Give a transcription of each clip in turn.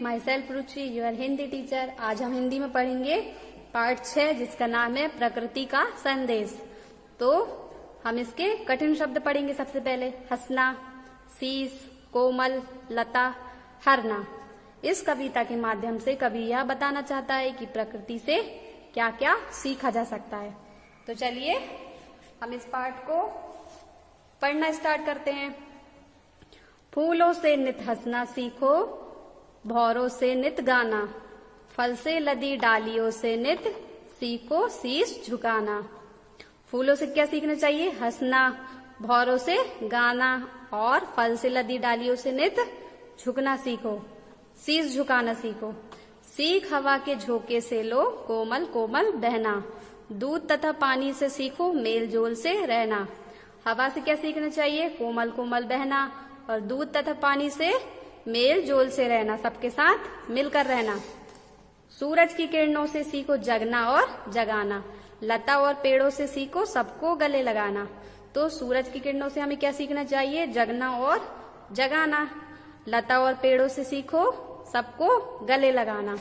My self Ruchi, your Hindi teacher. आज हम हिंदी में पढ़ेंगे पार्ट 6 जिसका नाम है प्रकृति का संदेश। तो हम इसके कठिन शब्द पढ़ेंगे। सबसे पहले हंसना, शीश, कोमल, लता, हरना। इस कविता के माध्यम से कवि यह बताना चाहता है कि प्रकृति से क्या क्या सीखा जा सकता है। तो चलिए हम इस पाठ को पढ़ना स्टार्ट करते हैं। फूलों से नित हंसना सीखो, भौरों से नित गाना, फल से लदी डालियों से नित सीखो शीश झुकाना। फूलों से क्या सीखना चाहिए? हंसना, भौरों से गाना और फल से लदी डालियों से नित झुकना सीखो, शीश झुकाना सीखो। सीख हवा के झोंके से लो कोमल कोमल बहना, दूध तथा पानी से सीखो मेल जोल से रहना। हवा से क्या सीखना चाहिए? कोमल कोमल बहना और दूध तथा पानी से मेल जोल से रहना, सबके साथ मिलकर रहना। सूरज की किरणों से सीखो जगना और जगाना, लता और पेड़ों से सीखो सबको गले लगाना। तो सूरज की किरणों से हमें क्या सीखना चाहिए? जगना और जगाना। लता और पेड़ों से सीखो सबको गले लगाना।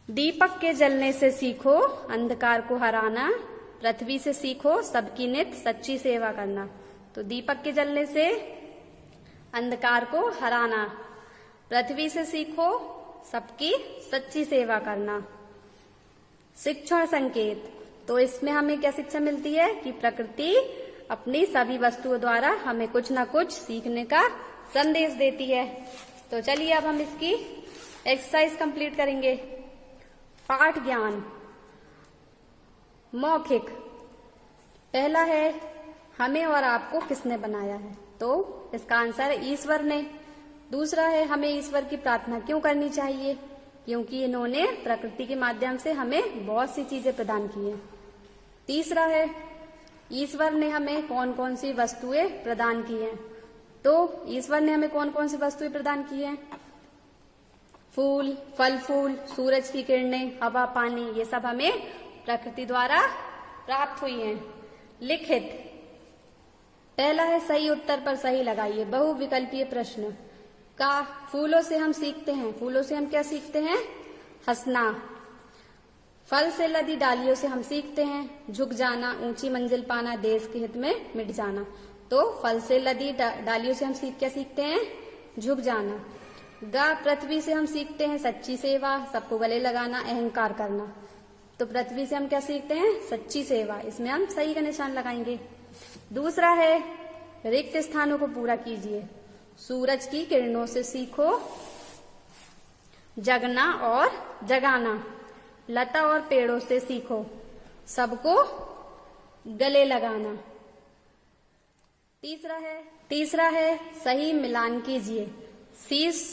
दीपक के जलने से सीखो अंधकार को हराना, पृथ्वी से सीखो सबकी नित सच्ची सेवा करना। तो दीपक के जलने से अंधकार को हराना, पृथ्वी से सीखो सबकी सच्ची सेवा करना। शिक्षण संकेत। तो इसमें हमें क्या शिक्षा मिलती है कि प्रकृति अपनी सभी वस्तुओं द्वारा हमें कुछ न कुछ सीखने का संदेश देती है। तो चलिए अब हम इसकी एक्सरसाइज कंप्लीट करेंगे। पाठ ज्ञान मौखिक। पहला है हमें और आपको किसने बनाया है? तो इसका आंसर है ईश्वर ने। दूसरा है हमें ईश्वर की प्रार्थना क्यों करनी चाहिए? क्योंकि इन्होंने प्रकृति के माध्यम से हमें बहुत सी चीजें प्रदान की हैं। तीसरा है ईश्वर ने हमें कौन कौन सी वस्तुएं प्रदान की हैं। तो ईश्वर ने हमें कौन कौन सी वस्तुएं प्रदान की हैं? फूल, फल फूल, सूरज की किरणें, हवा, पानी, ये सब हमें प्रकृति द्वारा प्राप्त हुई हैं। लिखित। पहला है सही उत्तर पर सही लगाइए। बहुविकल्पीय प्रश्न का फूलों से हम सीखते हैं। फूलों से हम क्या सीखते हैं? हंसना। फल से लदी डालियों से हम सीखते हैं झुक जाना, ऊंची मंजिल पाना, देश के हित में मिट जाना। तो फल से लदी डालियों से हम क्या सीखते हैं? झुक जाना। गा पृथ्वी से हम सीखते हैं सच्ची सेवा, सबको गले लगाना, अहंकार करना। तो पृथ्वी से हम क्या सीखते हैं? सच्ची सेवा। इसमें हम सही का निशान लगाएंगे। दूसरा है रिक्त स्थानों को पूरा कीजिए। सूरज की किरणों से सीखो जगना और जगाना, लता और पेड़ों से सीखो सबको गले लगाना। तीसरा है सही मिलान कीजिए। शीश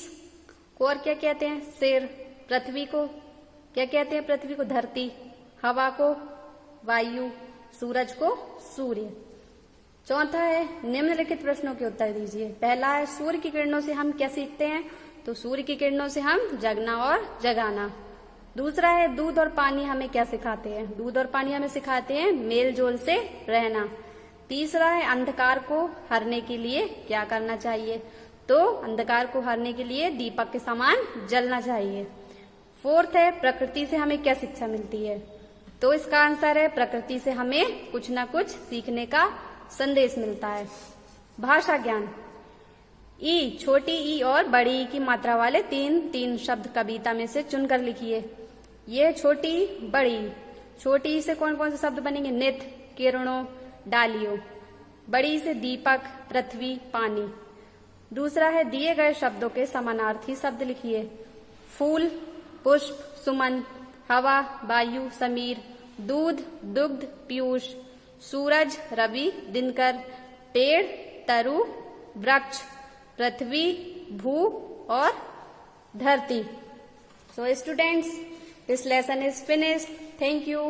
को और क्या कहते हैं? सिर। पृथ्वी को क्या कहते हैं? पृथ्वी को धरती, हवा को वायु, सूरज को सूर्य। चौथा है निम्नलिखित प्रश्नों के उत्तर दीजिए। पहला है सूर्य की किरणों से हम क्या सीखते हैं? तो सूर्य की किरणों से हम जगना और जगाना। दूसरा है दूध और पानी हमें क्या सिखाते हैं? दूध और पानी हमें सिखाते हैं मेल जोल से रहना। तीसरा है अंधकार को हरने के लिए क्या करना चाहिए? तो अंधकार को हरने के लिए दीपक के समान जलना चाहिए। फोर्थ है प्रकृति से हमें क्या शिक्षा मिलती है? तो इसका आंसर है प्रकृति से हमें कुछ न कुछ सीखने का संदेश मिलता है। भाषा ज्ञान। ई, छोटी ई और बड़ी ई की मात्रा वाले तीन शब्द कविता में से चुनकर लिखिए। ये छोटी, बड़ी। छोटी ई से कौन कौन से शब्द बनेंगे? नित, किरणों, डालियों। बड़ी से दीपक, पृथ्वी, पानी। दूसरा है दिए गए शब्दों के समानार्थी शब्द लिखिए। फूल, पुष्प, सुमन, हवा, वायु, समीर, दूध, दुग्ध, पीयूष, सूरज, रवि, दिनकर, पेड़, तरु, वृक्ष, पृथ्वी, भू और धरती। So students, this lesson is finished. Thank you.